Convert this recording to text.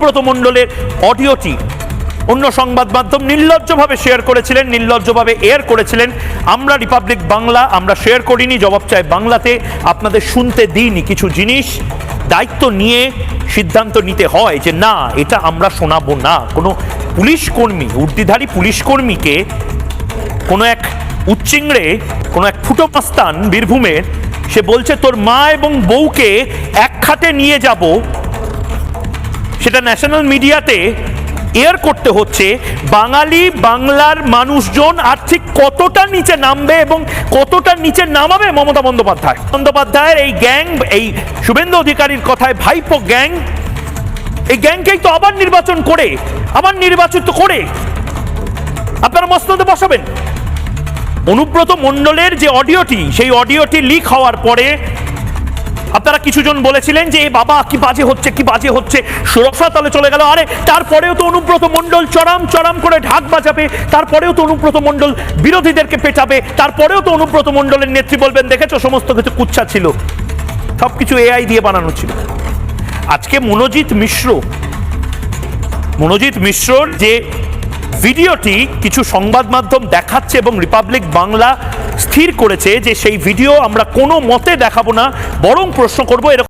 ব্রত মণ্ডলের অডিওটি অন্য সংবাদ মাধ্যম নির্লজ্জভাবে শেয়ার করেছিলেন, নির্লজ্জভাবে এয়ার করেছিলেন। আমরা রিপাবলিক বাংলা আমরা শেয়ার করিনি, জবাব চাই বাংলাতে আপনাদের শুনতে দিইনি। কিছু জিনিস দায়িত্ব নিয়ে সিদ্ধান্ত নিতে হয় যে না, এটা আমরা শোনাবো না। কোনো পুলিশ কর্মী, উর্দিধারী পুলিশ কর্মীকে কোনো এক উচ্চিংড়ে, কোনো এক ফুটো মাস্তান বীরভূমের, সে বলছে তোর মা এবং বউকে এক খাটে নিয়ে যাব, সেটা ন্যাশনাল মিডিয়াতে এয়ার করতে হচ্ছে। বাঙালি বাংলার মানুষজন আর ঠিক কতটা নিচে নামবে এবং কতটা নিচে নামাবে মমতা বন্দ্যোপাধ্যায়ের এই গ্যাং, এই শুভেন্দু অধিকারীর কথায় ভাইপো গ্যাং, এই গ্যাংকেই তো আবার নির্বাচিত করে আপনারা মসনদে বসাবেন। অনুব্রত মণ্ডলের যে অডিওটি, সেই অডিওটি লিক হওয়ার পরে আপনারা কিছুজন বলেছিলেন যে বাবা কি বাজে হচ্ছে, রসাতলে চলে গেল। আরে তারপরেও তো অনুব্রত মণ্ডল চড়াম করে ঢাক বাজাবে, তারপরেও তো অনুব্রত মণ্ডল বিরোধীদেরকে পেটাবে, তারপরেও তো অনুব্রত মণ্ডলের নেত্রী বলবেন দেখেছো সমস্ত কিছু কুচ্ছা ছিল, সবকিছু এআই দিয়ে বানানো ছিল। আজকে মনোজিৎ মিশ্রর যে ভিডিওটি কিছু সংবাদ মাধ্যম দেখাচ্ছে এবং রিপাবলিক বাংলা স্থির করেছে যে সেই ভিডিও আমরা কোনো মতে দেখাবো না, বরং প্রশ্ন করবো এরকম